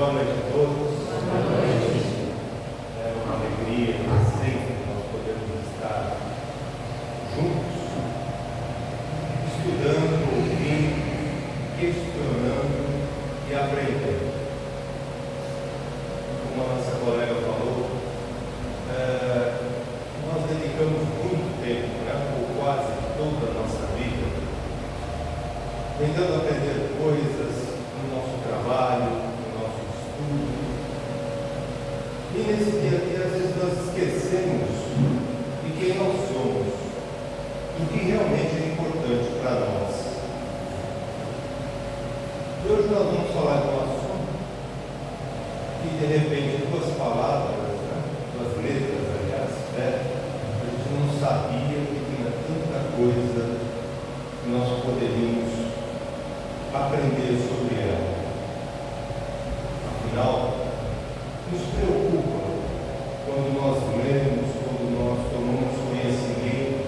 Boa noite a todos. Boa noite. É uma alegria sempre nós podermos estar juntos, estudando, ouvindo, questionando e aprendendo. Como a nossa colega falou, nós dedicamos muito tempo, ou quase toda a nossa vida, tentando aprender coisas no nosso trabalho, e nesse dia a dia, às vezes, nós esquecemos de quem nós somos, do que realmente é importante para nós. E hoje nós vamos falar de um assunto que, de repente, duas palavras, duas letras, aliás, a gente não sabia que tinha tanta coisa que nós poderíamos aprender sobre ela. Afinal, nos preocupa quando nós lemos, quando nós tomamos conhecimento,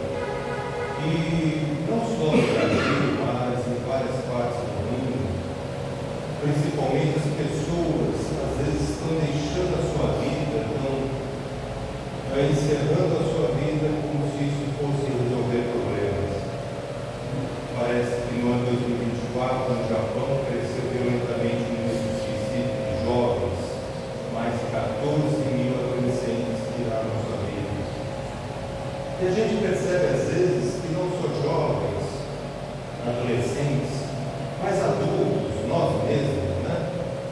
e não só no Brasil, mas em várias partes do mundo, principalmente as pessoas, às vezes estão deixando a sua vida, estão encerrando a sua vida como se isso fosse resolver problemas. Parece que no ano 2024, no Japão, cresceu violentamente o número de suicídio de jovens. Mais 14 mil adolescentes tiraram sua vida. E a gente percebe às vezes que não só jovens, adolescentes, mas adultos, nós mesmos,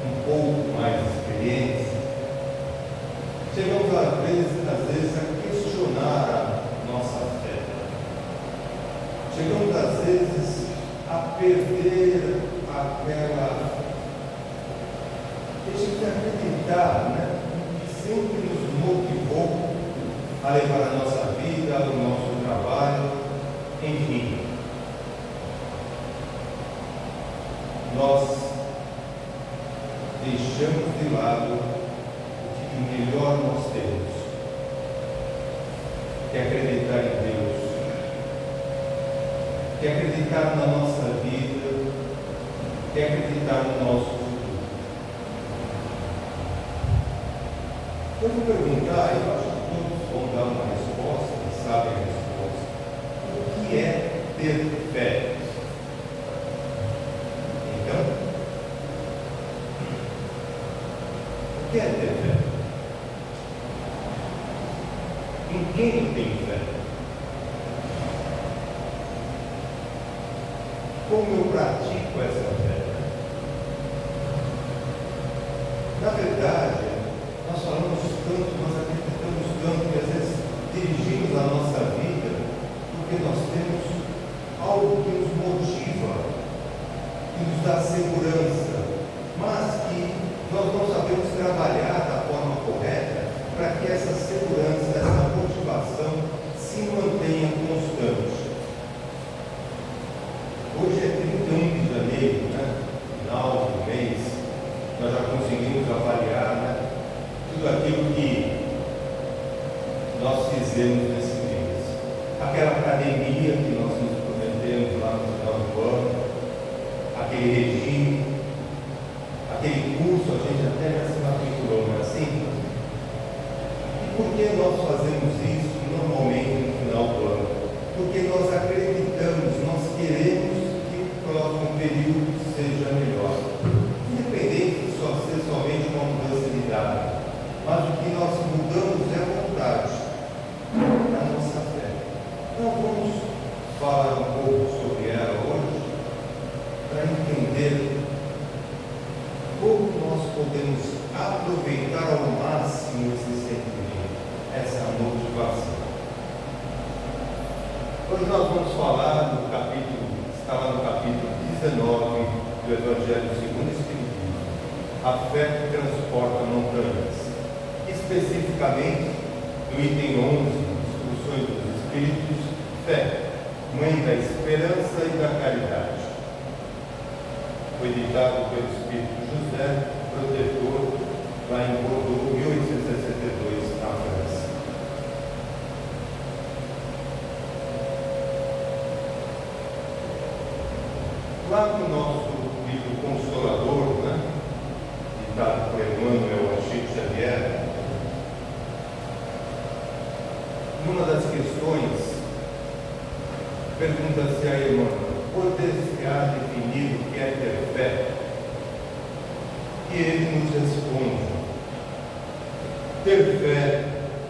um pouco mais experientes, chegamos às vezes a questionar a nossa fé. Chegamos às vezes a perder aquela. Deixa de acreditar, que sempre nos motivou a levar a nossa vida, o nosso trabalho, enfim. Nós deixamos de lado o que de melhor nós temos, que é acreditar em Deus, que é acreditar na nossa vida, que é acreditar no nosso. Eu vou perguntar, eu acho que todos vão dar uma resposta, sabem a resposta. O que é ter fé? Então, o que é ter fé? Em quem eu tenho fé? Como eu pratico essa fé? Na verdade, nós falamos tanto, nós acreditamos tanto que às vezes dirigimos a nossa vida porque nós temos algo que nos motiva, que nos dá segurança, mas que nós não sabemos trabalhar da forma correta para que essa segurança, essa motivação se mantenha constante. Hoje é 31 de janeiro, final do mês, nós já conseguimos avaliar, tudo aquilo que nós fizemos nesse mês. Aquela academia que nós nos prometemos lá no final do ano, aquele regime, aquele curso, a gente até já se matriculou, não é assim? E por que nós fazemos isso normalmente no final do ano? Porque nós acreditamos, nós queremos que o próximo período seja melhor. Independente de só ser somente uma mudança de idade. Mas o que nós mudamos é a vontade, a nossa fé. Então vamos falar um pouco sobre ela hoje, para entender como nós podemos aproveitar ao máximo esse sentimento, essa motivação. Hoje nós vamos falar do capítulo, está lá no capítulo 19 do Evangelho segundo o Espiritismo, a fé que transporta montanhas. Especificamente, no item 11, Instruções dos Espíritos, fé, mãe da esperança e da caridade. Foi ditado pelo Espírito José, protetor, lá em Bordeaux, 1862, na França. Lá no nosso livro Consolador, ditado por Pergunta-se a irmã: poder-se-á definir o que é ter fé? E ele nos responde: ter fé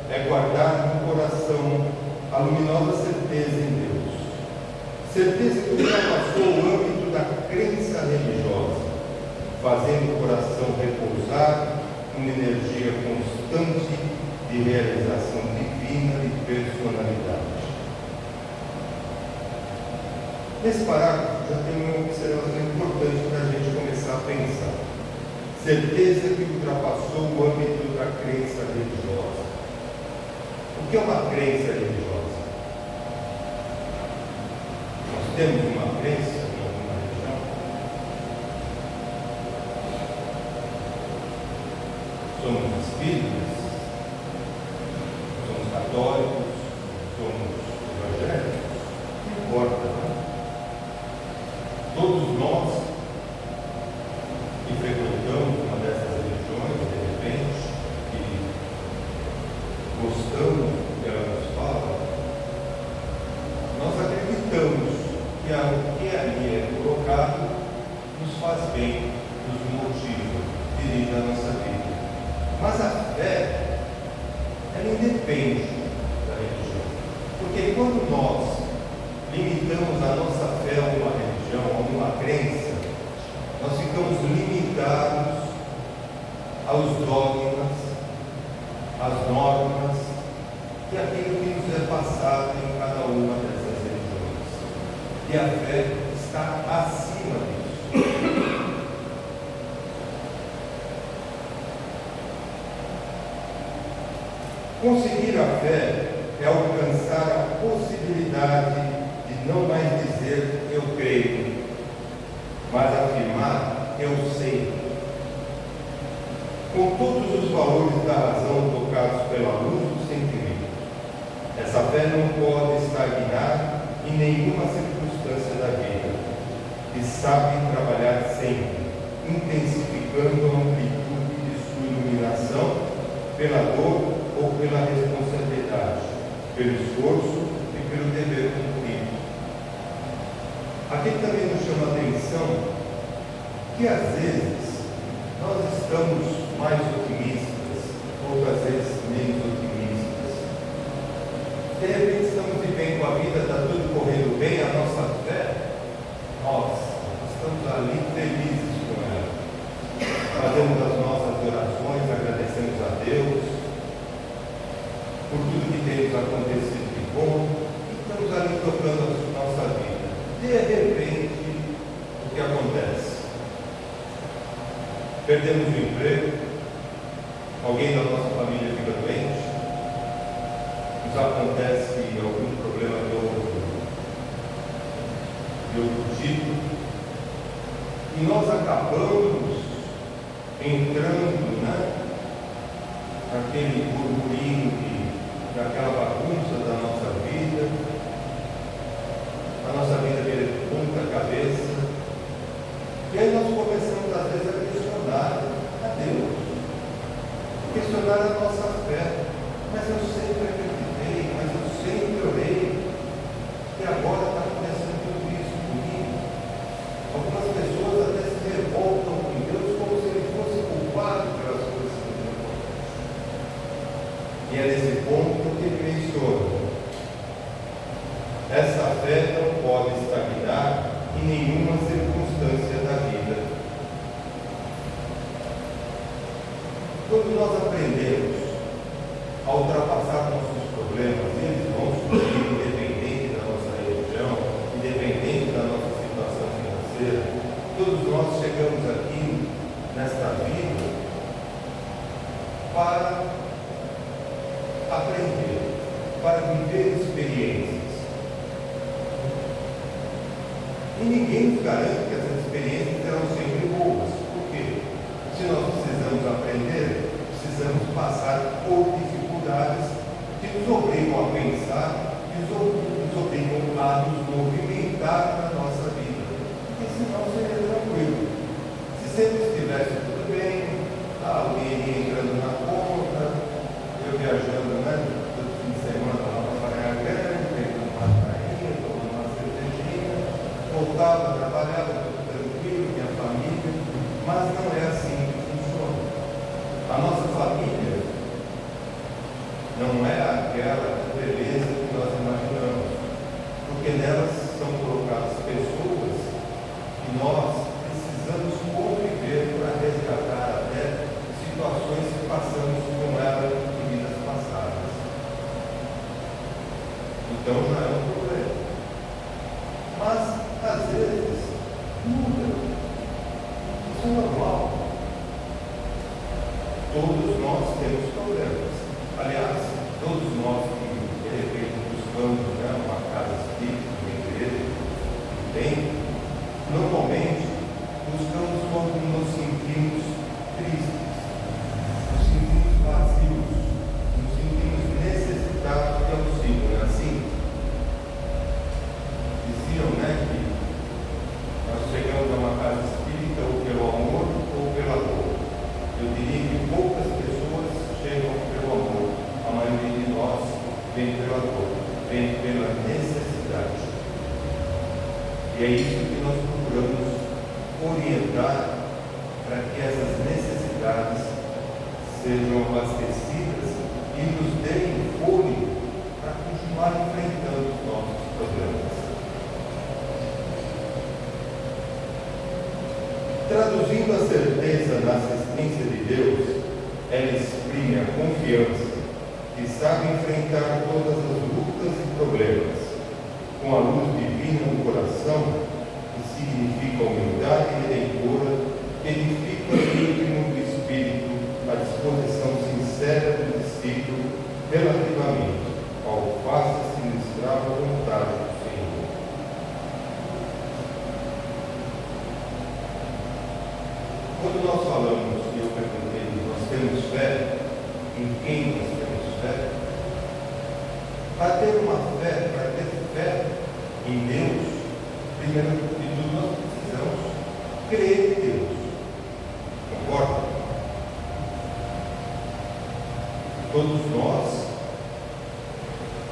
é guardar no coração a luminosa certeza em Deus. Certeza que ultrapassou o âmbito da crença religiosa, fazendo o coração repousar numa energia constante de realização divina de personalidade. Nesse parágrafo já tem uma observação importante para a gente começar a pensar. Certeza que ultrapassou o âmbito da crença religiosa. O que é uma crença religiosa? Nós temos uma crença em alguma religião? Somos espíritas? Somos católicos? Somos evangélicos? Não importa, não? Todos nós que frequentamos uma dessas religiões, de repente, que gostamos do que ela nos fala, nós acreditamos que o que ali é colocado nos faz bem, nos motiva, dirige a nossa vida. Mas a fé, ela independe da religião. Porque quando nós limitamos a nossa fé a uma religião, a uma crença, nós ficamos limitados aos dogmas, às normas e aquilo que nos é passado em cada uma dessas religiões. E a fé está acima disso. Conseguir a fé é alcançar a possibilidade de não mais dizer eu creio, mas afirmar eu sei. Com todos os valores da razão tocados pela luz do sentimento, essa fé não pode estagnar em nenhuma circunstância da vida e sabe trabalhar sempre, intensificando a amplitude de sua iluminação pela dor ou pela responsabilidade, pelo esforço e pelo dever cumprido. Aqui também nos chama a atenção que às vezes nós estamos mais otimistas, outras vezes menos otimistas. De repente estamos vivendo a vida, está tudo correndo bem, a nossa fé, nós estamos ali felizes com ela. Fazemos as nossas orações, agradecemos a Deus por tudo que tem nos acontecido de bom, e estamos ali tocando a nossa vida. De repente, o que acontece? Perdemos o emprego, alguém da nossa família fica doente, nos acontece algum problema de outro tipo, e nós acabamos entrando naquele burburinho, naquela bagunça da nossa vida, a nossa vida vira de ponta cabeça, e aí nós começamos às vezes a questionar a Deus, questionar a nossa fé. Mas eu sempre acreditei, mas eu sempre orei, e agora está acontecendo tudo isso comigo. Algumas pessoas até se revoltam com Deus como se ele fosse culpado pelas coisas que ele acontecem. E é nesse ponto que ele menciona: essa fé não pode estagnar em nenhuma circunstância da vida. Quando nós aprendemos a ultrapassar nossos problemas, e eles vão surgir independente da nossa religião, independente da nossa situação financeira, todos nós chegamos aqui nesta vida para aprender, para viver experiências. E ninguém nos garante que essas experiências serão sempre boas. Por quê? Se nós precisamos aprender, precisamos passar por dificuldades que nos obrigam a pensar, que nos obrigam a nos movimentar na nossa vida. Porque senão seria tranquilo. Se sempre estivesse tudo bem, o dinheirinho entrando na conta, eu viajando, todo fim de semana lá para Praia Grande, pegando uma prainha, tomando uma voltava, trabalhava, tudo tranquilo, minha família, mas não é assim que funciona. A nossa família não é aquela beleza que nós imaginamos, porque nelas são colocadas pessoas que nós precisamos conviver para resgatar até situações que passamos com elas em vidas passadas. Então já é um problema. Mas, às vezes, muda. Isso é normal. Todos nós temos problemas. Aliás, todos nós que, de repente, buscamos uma casa espírita, uma igreja, bem, normalmente, buscamos quando nos sentimos tristes, nos sentimos vazios, nos sentimos necessitados de auxílio, não é assim? Diziam, que nós chegamos a uma casa espírita ou pelo amor ou pela dor. Eu diria que poucas pessoas chegam pelo amor, a maioria de nós vem pela dor, vem pela necessidade. E é isso que nós procuramos orientar para que essas necessidades sejam abastecidas e nos deem fôlego para continuar enfrentando os nossos problemas. Traduzindo a certeza na assistência de Deus, ela exprime a confiança que sabe enfrentar todas as lutas e problemas, com a luz divina no coração, que significa humildade redentora, que edifica o íntimo do Espírito a disposição sincera do discípulo relativamente ao faça-se ministrar a vontade do Senhor. Quando nós falamos, e eu perguntei, nós temos fé, em quem nós temos fé? Para ter uma fé, para ter fé em Deus, primeiro de tudo nós precisamos crer em Deus. Concorda? Todos nós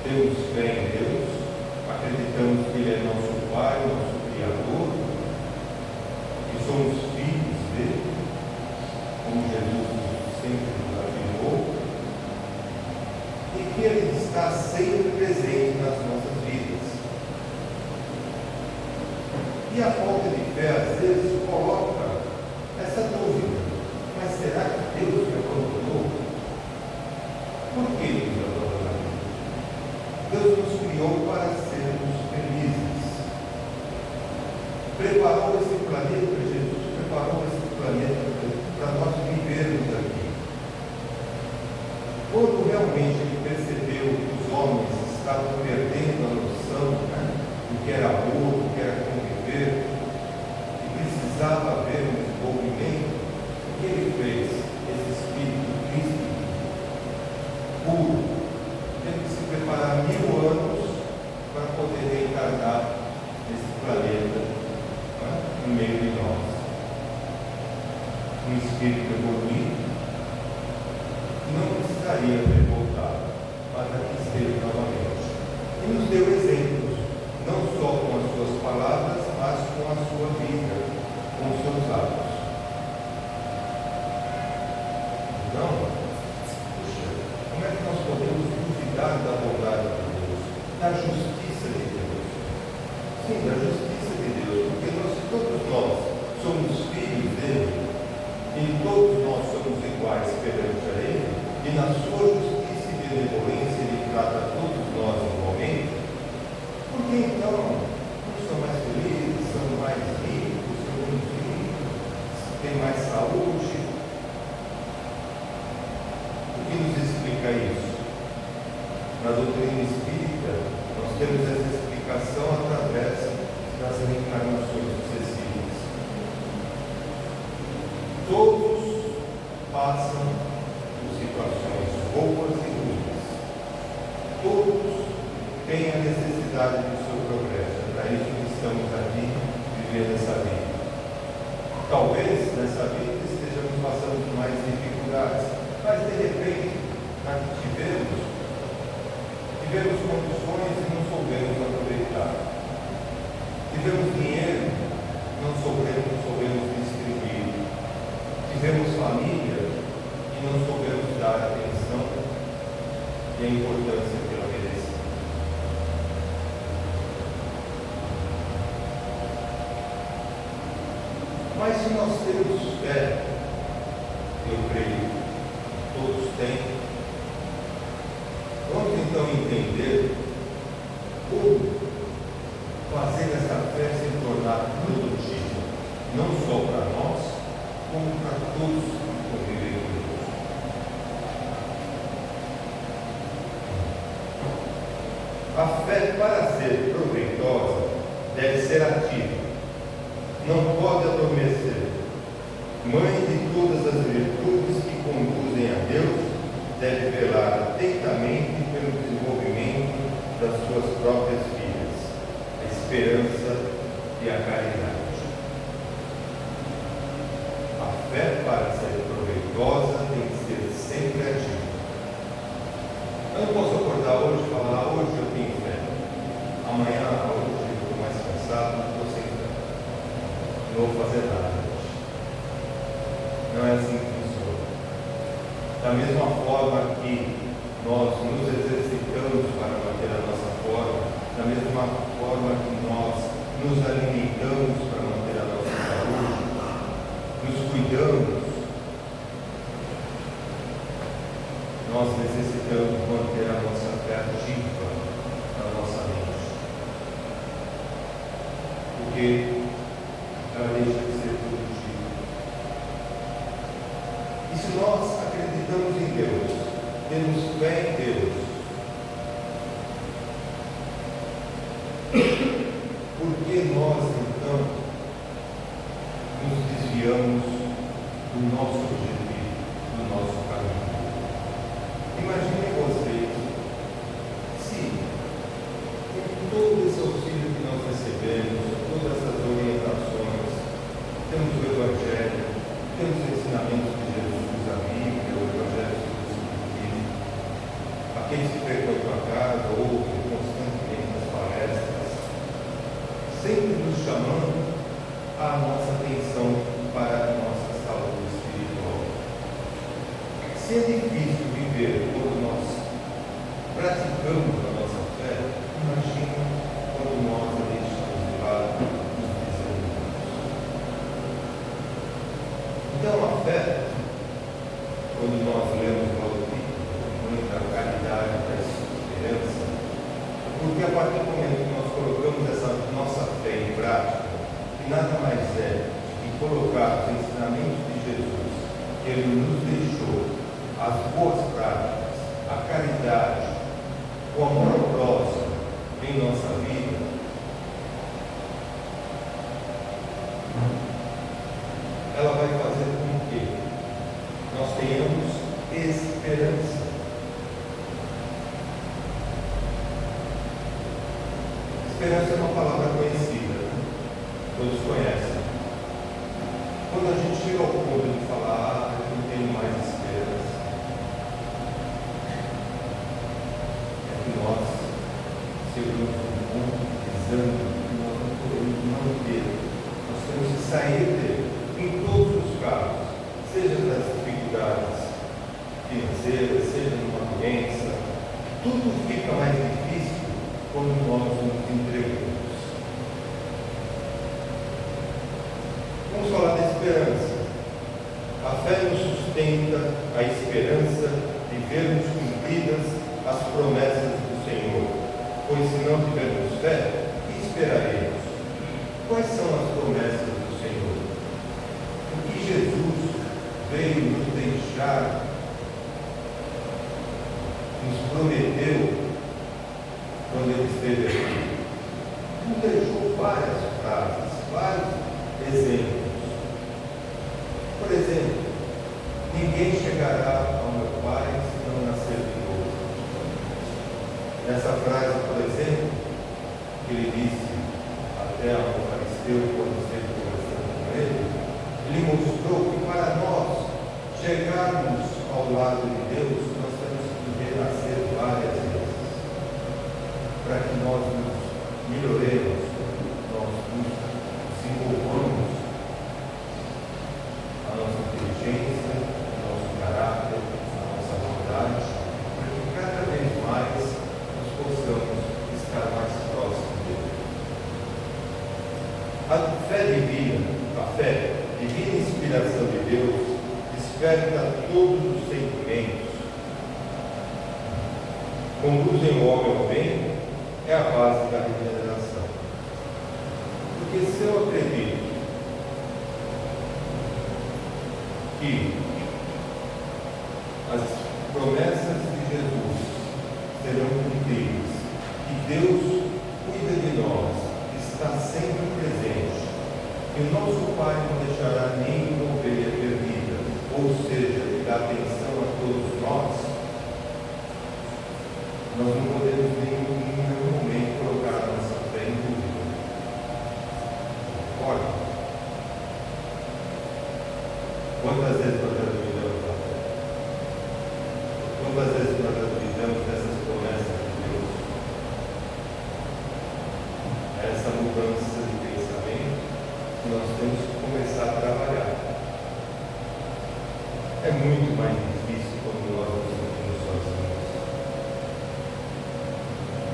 temos fé em Deus, acreditamos que Ele é nosso Pai, nosso Criador, que somos filhos dele, como Jesus sempre nos afirmou, e que Ele está sempre presente nas nossas vidas. E a falta de fé, às vezes, coloca essa dúvida: mas será que Deus me abandonou? Por que Deus me abandonou? Deus nos criou para sermos felizes. Preparou esse planeta, Jesus preparou esse planeta para nós vivermos aqui. Quando realmente Ele percebeu que os homens estavam perdendo a noção do que era amor, do que era conviver, e precisava haver um desenvolvimento, o que Ele fez? Esse Espírito Cristo puro teve que se preparar 1000 anos para poder reencarnar nesse planeta, no meio de nós. Um Espírito evoluído não precisaria ter voltado, mas aqui esteve novamente. E nos deu exemplos, não só com as suas palavras, mas com a sua vida, com os seus atos. Então, como é que nós podemos duvidar da bondade de Deus, da justiça de Deus? Sim, da justiça de Deus, porque todos nós somos filhos dele, e todos nós somos iguais perante a Ele, e na sua justiça e benevolência Ele trata todos nós igualmente. Porque então, uns são mais felizes, são mais ricos, são menos ricos, têm mais saúde. O que nos explica isso? Na doutrina espírita, nós temos essa explicação através das reencarnações sucessivas. Todos passam por situações boas e ruins. Todos têm a necessidade do seu progresso. É para isso que estamos aqui vivendo essa vida. Talvez nessa vida estejamos passando por mais dificuldades, mas de repente, na que tivemos condições e não soubemos aproveitar. Tivemos dinheiro Tivemos família e não soubemos dar a atenção e a importância que ela merece. Mas se nós temos fé, eu creio, todos têm, vamos então entender como fazer essa fé se tornar produtiva, não só para nós, como para todos que convivem conosco. A fé, para ser proveitosa, deve ser ativa, não pode adormecer. Mãe de todas as virtudes que conduzem a Deus, deve velar atentamente pelo desenvolvimento das suas próprias filhas, a esperança e a caridade. A fé, para ser proveitosa, tem que ser sempre ativa. Eu não posso acordar hoje e falar, hoje eu tenho fé. Amanhã, hoje eu estou mais cansado, não estou sem fé. Não vou fazer nada hoje. Não é assim que funciona. Da mesma forma que nós nos exercitamos para manter a nossa forma, da mesma forma que nós nos alimentamos para manter a nossa saúde, nos cuidamos, nós necessitamos manter a nossa fé ativa na nossa mente, porque ela deixa de ser produtiva. E se nós acreditamos em Deus, temos fé em Deus, por que nós então nos desviamos do nosso objetivo, do nosso caminho? Imaginem vocês, se com todo esse auxílio que nós recebemos, todas essas orientações, temos o Evangelho, temos os ensinamentos de Jesus, a Bíblia, o Evangelho do Espiritismo, aqueles que frequentam a casa, ouvem constantemente as palestras, sempre nos chamando a nossa atenção para a nossa saúde espiritual. Se é difícil viver quando nós praticamos a nossa fé, imagina quando nós a deixamos de lado e nos desanimamos. Então a fé, quando nós lemos o Espírito, muita caridade da esperança, porque a partir do momento que nós colocamos essa nossa fé em prática, que nada mais é que colocar os ensinamentos de Jesus, que Ele nos deixou, as boas práticas, a caridade, o amor ao próximo em nossa vida, ela vai fazer com que nós tenhamos esperança. Esperança é uma palavra conhecida, né? Todos conhecem. Quando a gente chega ao ponto de falar, eu não tenho mais esperança, é que nós chegamos a um ponto de desânimo que nós não podemos manter. Nós temos que sair dele, em todos os casos, seja das dificuldades financeiras, seja numa doença, tudo fica mais difícil quando nós nos entregamos. Vamos falar da esperança. A fé nos sustenta a esperança de vermos cumpridas as promessas do Senhor, pois se não tivermos fé, que esperaremos? Quais são as promessas do Senhor? O que Jesus veio nos deixar, nos prometeu quando Ele esteve aqui? Nos deixou várias frases, vários exemplos. Por exemplo, ninguém chegará ao meu Pai se não nascer de novo. Nessa frase, por exemplo, que ele disse até ao faristeu quando esteve conversando com ele mostrou que para nós chegarmos ao lado de Deus, nós temos que renascer várias vezes, para que nós nos melhoremos, nós nos desenvolvamos a nossa inteligência, Deus desperta todos os sentimentos, conduzem o homem ao bem, é a base da regeneração. Porque se eu acredito que as promessas de Jesus serão cumpridas, que Deus cuida de nós, está sempre presente, que o nosso Pai não deixará nenhuma ovelha perdida, ou seja, Ele dá atenção a todos nós não podemos em nenhum momento colocar a nossa fé em dúvida. Olha, quantas vezes nós já duvidamos da fé? Quantas vezes nós já duvidamos dessas promessas de Deus? Essa mudança de pensamento que nós temos que começar a trabalhar. É muito mais difícil quando nós nos sentimos sozinhos.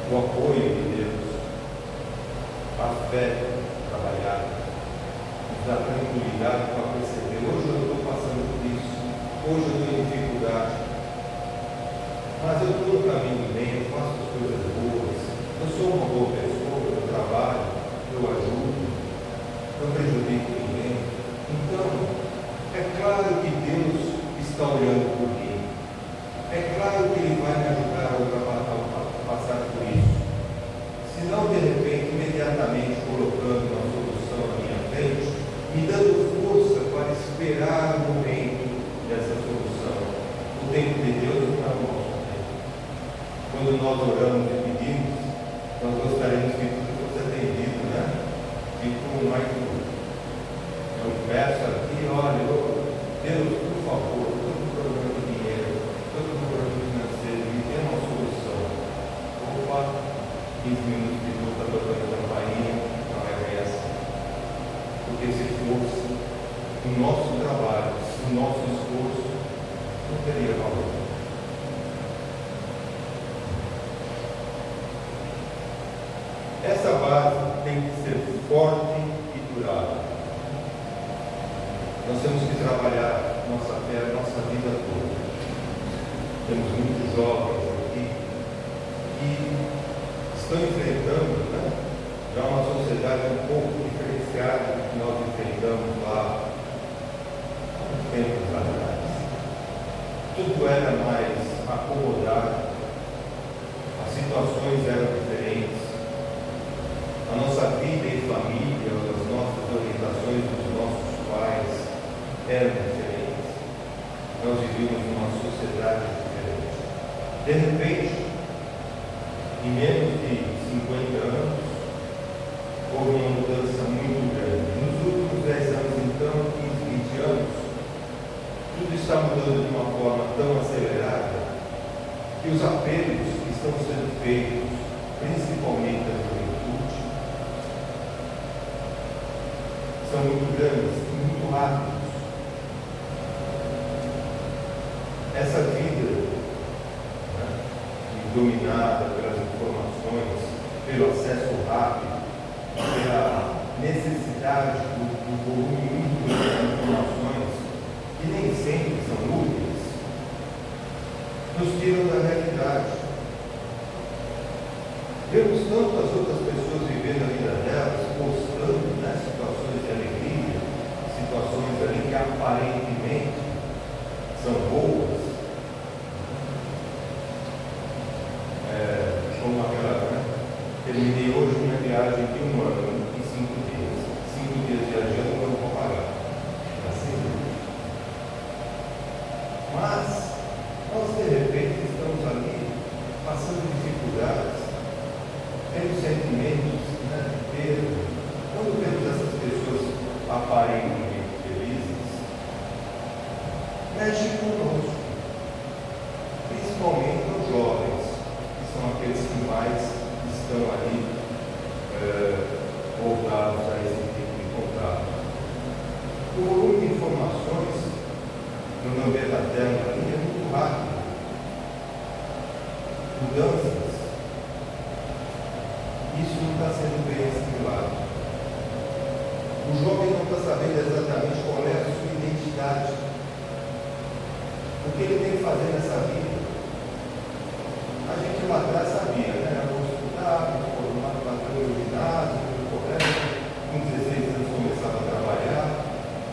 O apoio de Deus, a fé trabalhada, nos dá tranquilidade para perceber: hoje eu estou passando por isso, hoje eu estou em dificuldade, mas eu estou no caminho do bem, eu faço as coisas boas, eu sou uma boa pessoa, eu trabalho, eu ajudo, eu prejudico ninguém. Então, é claro que Deus está olhando por mim, é claro que Ele vai me ajudar a passar por isso. Se não, de repente, imediatamente colocando uma solução na minha frente, me dando força para esperar o momento dessa solução. O tempo de Deus não é o nosso tempo. Quando nós oramos e pedimos, nós gostaríamos que tudo fosse atendido, né? E como mais tudo. Eu peço aqui, olha, Deus, por favor, todo problema de dinheiro, todo problema financeiro, me dê uma solução. Opa, 15 minutos de luta, está tocando a campainha, não é essa. Porque se fosse o nosso trabalho, o nosso esforço, não teria valor. Essa base tem que ser forte e durável. Nós temos que trabalhar nossa fé, nossa vida toda. Temos muitos jovens aqui que estão enfrentando, né, já uma sociedade um pouco diferenciada do que nós enfrentamos lá há uns tempos atrás. Tudo era mais acomodado, as situações eram diferentes, a nossa vida em família, as nossas orientações dos nossos pais eram diferentes. Nós vivíamos numa sociedade diferente. De repente, em menos de 50 anos, houve uma mudança muito grande. Nos últimos 10 anos, então, 15, 20 anos, tudo está mudando de uma forma tão acelerada que os apelos que estão sendo feitos, principalmente à juventude, são muito grandes e muito rápidos. Essa vida, né, dominada pelas informações, pelo acesso rápido, pela necessidade do volume muito grande de informações, que nem sempre são úteis, nos tiram da realidade. Vemos tantas outras pessoas vivendo a vida delas, postando, né, situações de alegria, situações ali que aparentemente são boas, como aquela, né? Terminei hoje minha viagem de 1 ano e 5 dias. 5 dias viajando, eu não vou pagar. Assim. Mas, nós de repente estamos ali, passando dificuldades, tendo sentimentos, né, de perda. Quando vemos essas pessoas aparentemente felizes, mexe conosco, principalmente os jovens, que são aqueles que mais estão ali voltados a esse tipo de contato. O volume de informações no meu ver da tela ali é muito rápido. Mudanças. Isso não está sendo bem assimilado. O jovem não está sabendo exatamente qual é a sua identidade. caridade. O que ele tem que fazer nessa vida? A gente lá atrás sabia, né? Eu vou estudar, me formar, bater no ginásio, no colégio, com 16 anos começava a trabalhar,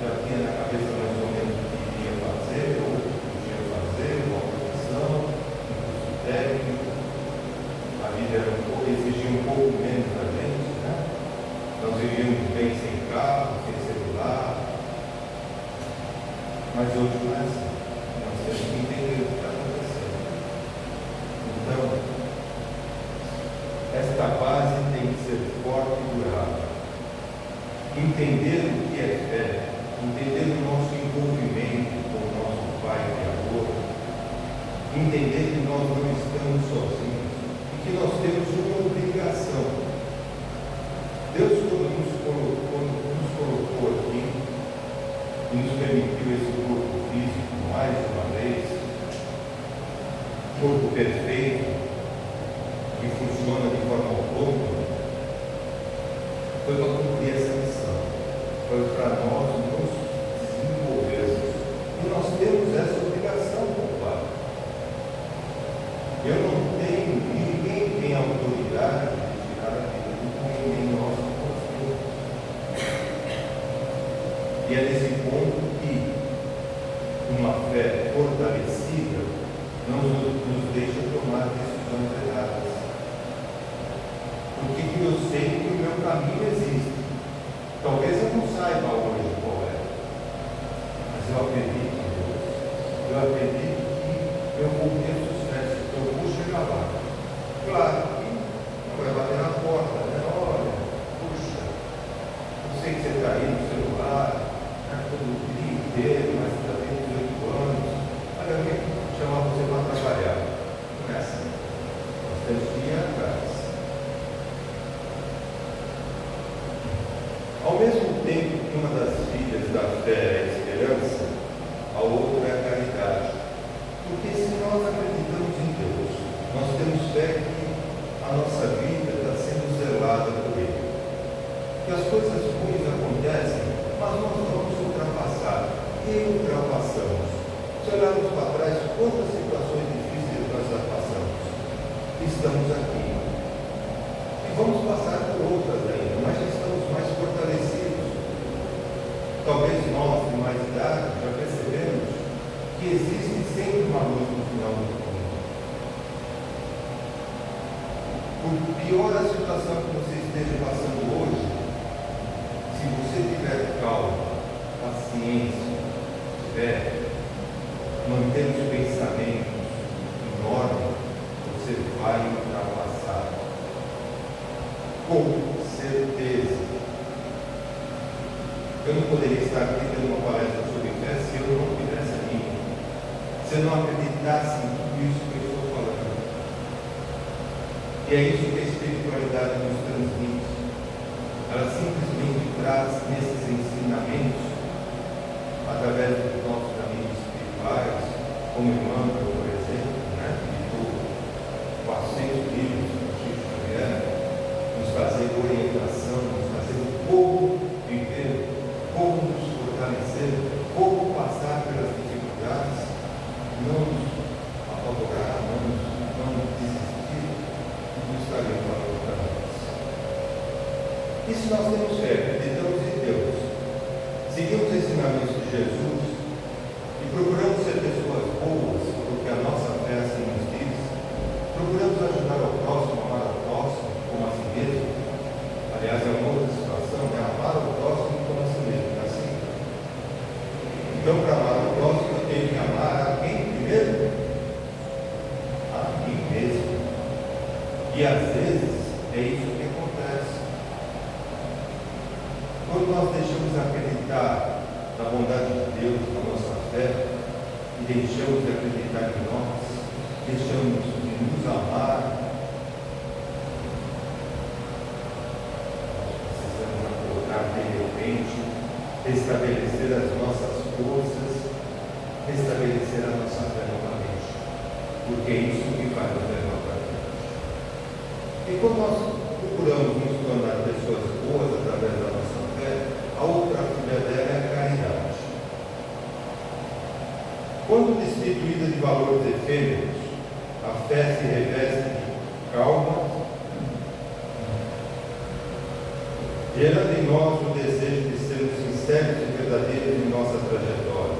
já tinha na cabeça mais ou menos o que iria fazer, ou o que podia fazer, uma profissão, um curso técnico. A vida exigia um pouco menos da gente, né? Nós vivíamos bem sem carro, sem celular, mas hoje não é assim. Nós temos que entender o que está acontecendo. Então, esta base tem que ser forte e durável. Entender o que é fé, entender o nosso envolvimento com o nosso Pai Criador, entender que nós não estamos sozinhos e que nós temos uma obrigação. Deus, quando nos colocou aqui e nos permitiu esse corpo físico mais uma vez, corpo perfeito, que funciona de forma autônoma, foi para cumprir essa missão, foi para nós nos desenvolvermos. E nós temos essa obrigação com o Pai. Eu não tenho, ninguém tem autoridade de tirar a vida do homem, nem nós conseguimos. E é nesse ponto que uma fé fortalecida não nos deixa tomar decisões erradas. Porque eu sei que o meu caminho existe. Talvez eu não saiba hoje qual é, mas eu acredito em Deus. Eu acredito que eu vou ter sucesso, eu vou chegar lá. Claro que não vai bater na porta, né? Olha, puxa, eu sei que você está aí no celular, todo o dia inteiro, mas você já tem 18 anos. Olha, eu venho chamar você para trabalhar. Não é assim. Nós temos que ir atrás. Ao mesmo tempo que uma das filhas da fé é a esperança, a outra é a caridade. Porque se nós acreditamos em Deus, nós temos fé que a nossa vida está sendo zelada por Ele. Que as coisas ruins acontecem, mas nós vamos ultrapassar. E ultrapassamos. Se olharmos para trás, quantas situações difíceis nós já passamos? Estamos aqui. E vamos passar por outras ainda, mas já estamos mais fortalecidos. Talvez nós, de mais idade, já percebemos que existe sempre uma luz no final do túnel. Por pior a situação que você esteja passando hoje, se você tiver calma, paciência, fé, manter os pensamentos em ordem, você vai ultrapassar. Com certeza. Eu não poderia estar aqui dando uma palestra sobre fé se eu não tivesse a minha. Se eu não acreditasse em tudo isso que eu estou falando. E é isso que a espiritualidade nos transmite. Ela simplesmente traz nesses ensinamentos, através dos nossos amigos espirituais, como Emmanuel, por exemplo, né, que editou 400 livros do Chico Xavier, nos fazer orientação, nos fazer como viver, como nos fortalecer, como passar pelas dificuldades, não nos apavorar, não desistir, tudo estaria falando para nós. E se nós temos fé, acreditamos em Deus, seguimos os ensinamentos de Jesus e procuramos ser pessoas boas, porque a nossa fé assim nos diz, procuramos ajudar ao próximo, amar ao próximo, como a si mesmo. Aliás, é uma outra situação, é amar ao próximo como a si mesmo, é assim. Então, para amar ao próximo, eu tenho que amar a quem primeiro? A mim mesmo. E às vezes é isso que acontece. Quando nós deixamos de acreditar na bondade de Deus, na nossa fé, e deixamos de acreditar em nós, deixamos de nos amar, nós precisamos acordar de repente, restabelecer as nossas forças, restabelecer a nossa fé novamente, porque é isso que vai nos levar para frente. E quando nós procuramos nos tornar pessoas boas através da nossa fé, a outra filha dela é a caridade. Quando destituída de valores efêmeros, a fé se reveste de calma, gerando em nós o desejo de sermos sinceros e verdadeiros em nossa trajetória,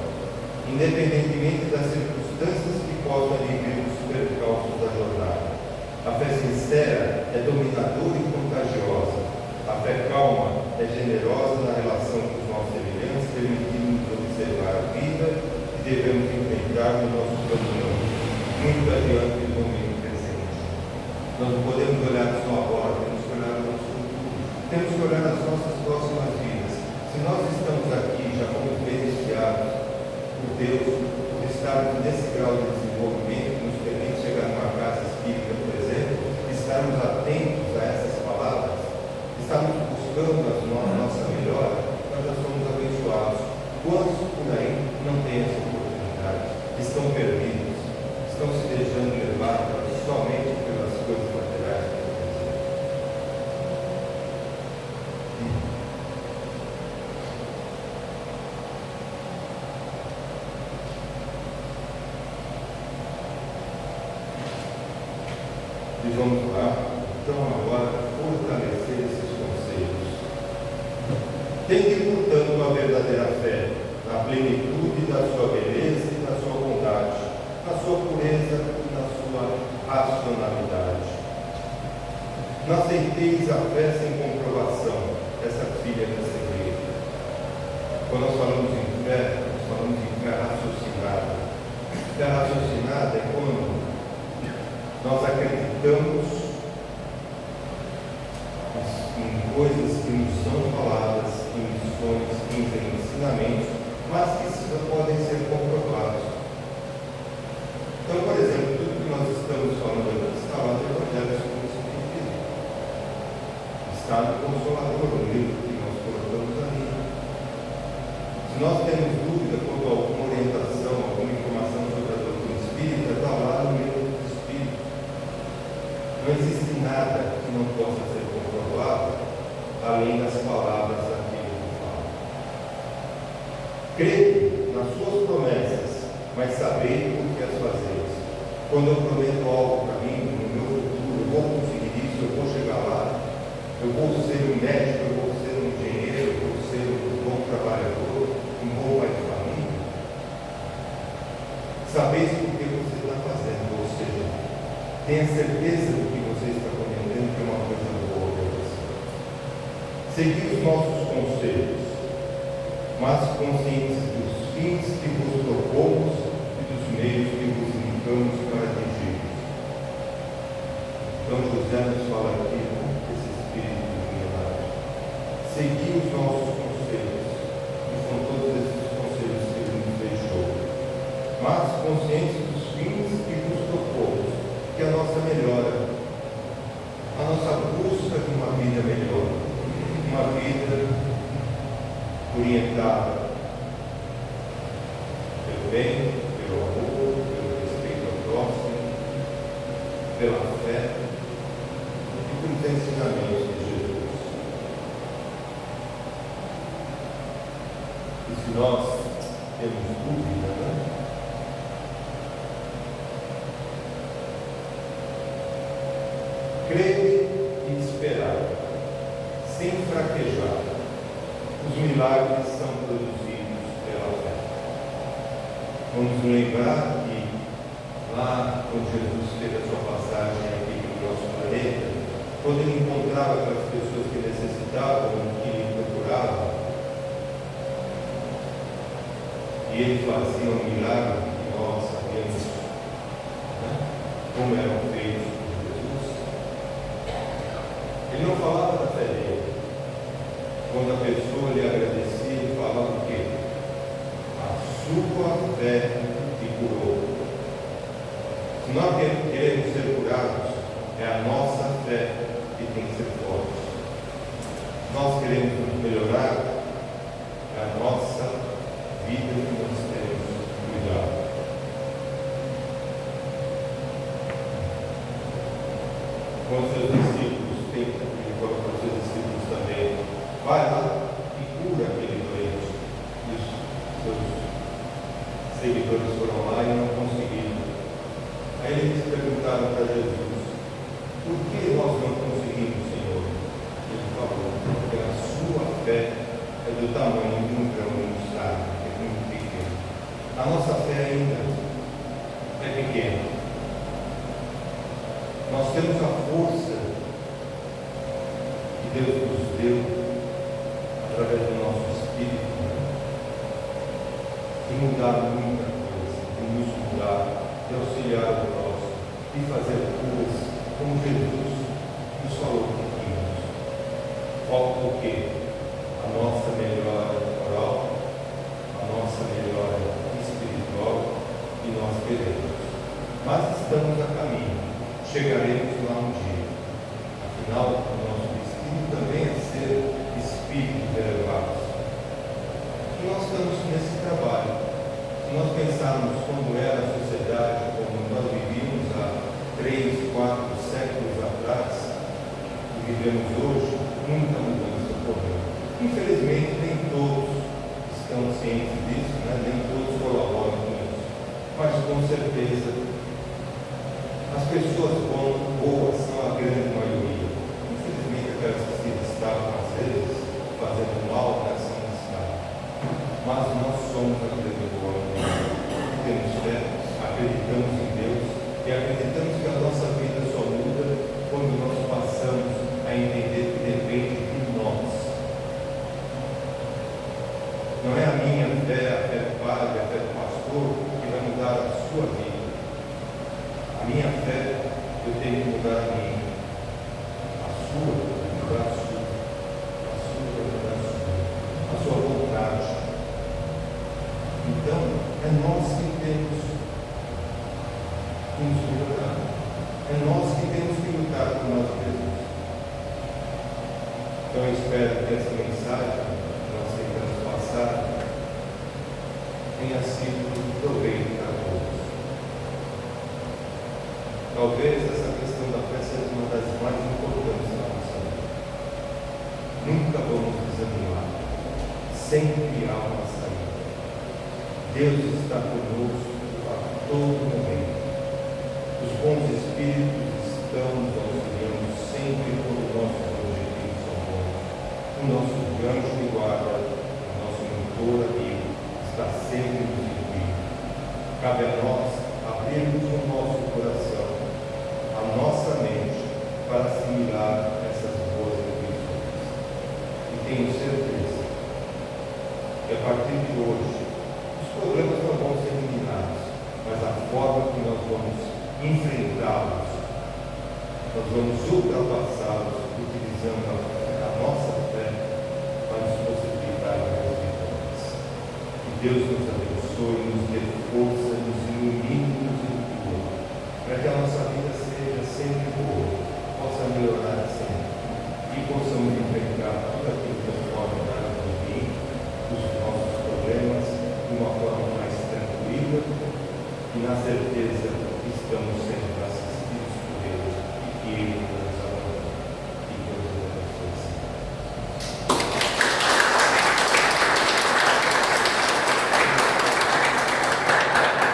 independentemente das circunstâncias que possam adquirir os percalços da jornada. A fé sincera é dominadora e contagiosa. A fé calma é generosa na relação com os nossos semelhantes, permitindo-nos observar a vida que devemos enfrentar no nosso caminho, muito adiante do momento presente. Nós não podemos olhar só agora, temos que olhar o nosso futuro, temos que olhar as nossas próximas vidas. Se nós estamos aqui, já fomos beneficiados por Deus, por estarmos nesse grau de desenvolvimento que nos permite chegar numa casa espírita, por exemplo, estarmos atentos a essas palavras, estarmos buscando a nossa melhora, nós já somos abençoados. Quantos por aí não têm essa oportunidade? Estão perdidos, estão se deixando levar somente pelas coisas materiais que acontecem. E vamos lá, então agora fortalecer esses conselhos. Tende, portanto, a verdadeira fé, na plenitude da sua beleza e da sua bondade, na sua pureza e na sua racionalidade. Não aceiteis a fé sem comprovação, essa filha dessa igreja. Quando nós falamos em fé, nós falamos em fé raciocinada. Fé raciocinada é quando nós acreditamos em coisas que nos são faladas, em lições, em ensinamentos, mas que podem ser comprovados. Então, por exemplo, tudo que nós estamos falando aqui está lá no Evangelho segundo o Espiritismo. Está no Consolador, no livro que nós colocamos ali. Se nós temos dúvida quanto a alguma orientação, alguma informação sobre a doutrina espírita, está lá no livro dos Espíritos. Não existe nada que não possa ser comprovado além das palavras daquele que fala. Crede nas suas promessas, mas sabei o que as fazeis. Quando eu prometo algo para mim, no meu futuro, eu vou conseguir isso, eu vou chegar lá, eu vou ser um médico, eu vou ser um engenheiro, eu vou ser um bom trabalhador, um bom pai de família. Sabeis o que você está fazendo, ou seja, tenha certeza do que você está cometendo, que é uma coisa boa para você. Segui os nossos conselhos, mas conscientes dos fins que vos propomos e dos meios que vos indicamos para atingirmos. Então José nos fala aqui desse espírito de humildade. Segui os nossos conselhos, e são todos esses conselhos que ele nos deixou, mas conscientes dos fins que vos propomos, que é a nossa melhora, a nossa busca de uma vida melhor, uma vida orientada pelo bem, pelo amor, pelo respeito ao próximo, pela fé e pelos ensinamentos de Jesus. E se nós temos dúvida, né? Crede e esperar, sem fraquejar. Os milagres são produzidos pela fé. Vamos lembrar que lá, quando Jesus teve a sua passagem aqui no nosso planeta, quando ele encontrava aquelas pessoas que necessitavam, que procuravam, e ele fazia um milagre que nós sabemos, né, como eram feitos por Jesus. Ele não falava da fé dele. Quando a pessoa lhe agradecia, ele falava o quê? A sua fé te curou. Se nós queremos ser curados, é a nossa fé que tem que ser forte. Nós queremos nos melhorar, é a nossa vida que nós temos que cuidar. Com seus discípulos, ele falou para os seus discípulos também: vai lá e cura aquele doente. E os seus seguidores foram lá e não conseguiram. Aí eles perguntaram para Jesus: por que nós não conseguimos, Senhor? Ele falou: porque a sua fé é do tamanho de um grão de mostarda, que é muito pequeno. A nossa fé ainda é pequena. Nós temos a força que Deus nos deu através do nosso Espírito de mudar muita coisa, de nos mudar, de auxiliar o próximo, de fazer coisas como Jesus nos falou que tínhamos. Falta o quê? A nossa melhora moral, a nossa melhora espiritual, e nós queremos. Mas estamos a caminho, chegaremos lá um dia. Afinal, o nosso destino também é ser espíritos elevados. E nós estamos nesse trabalho. Se nós pensarmos como era a sociedade, como nós vivíamos há 3, 4 séculos atrás, e vivemos hoje, muita mudança ocorreu. Infelizmente, nem todos estão cientes disso, né? Nem todos colaboram com isso. Mas, com certeza, as pessoas boas são a grande maioria. Infelizmente, aquelas que se destacam, às vezes, fazendo mal, né, são destacadas. Mas nós somos a grande maioria. Temos fé, acreditamos em Deus e acreditamos que a nossa vida só muda quando nós passamos a entender que depende de nós. Não é a minha fé, a fé do padre, a fé do pastor que vai mudar a sua vida. A minha fé, eu tenho que mudar a minha. A sua, mudar a sua. A sua, mudar a sua. A sua vontade. Então, é nós que temos que nos mudar. É nós que temos que lutar por nós mesmos. Então, eu espero que essa mensagem que nós tentamos passar tenha sido de proveito para todos. Talvez essa questão da fé seja uma das mais importantes da nossa vida. Nunca vamos desanimar. Sempre há uma saída. Deus está conosco a todo momento. Os bons espíritos estão nos auxiliando sempre quando nossos objetivos são bons. O nosso anjo de guarda, o nosso mentor amigo, está sempre nos incluindo. Cabe a nós abrirmos o nosso coração, a nossa mente, para assimilar essas boas intuições. E tenho certeza que a partir de hoje, os problemas não vão ser eliminados, mas a forma que nós vamos enfrentá-los, nós vamos ultrapassá-los utilizando a nossa fé para nos possibilitar as vitórias. Que Deus nos abençoe, nos dê força, nos ilumine, nos inclua, para que a nossa vida seja sempre boa, possa melhorar sempre e possamos enfrentar tudo aquilo que pode dar no fim, os nossos problemas, de uma forma mais tranquila e na certeza que estamos sempre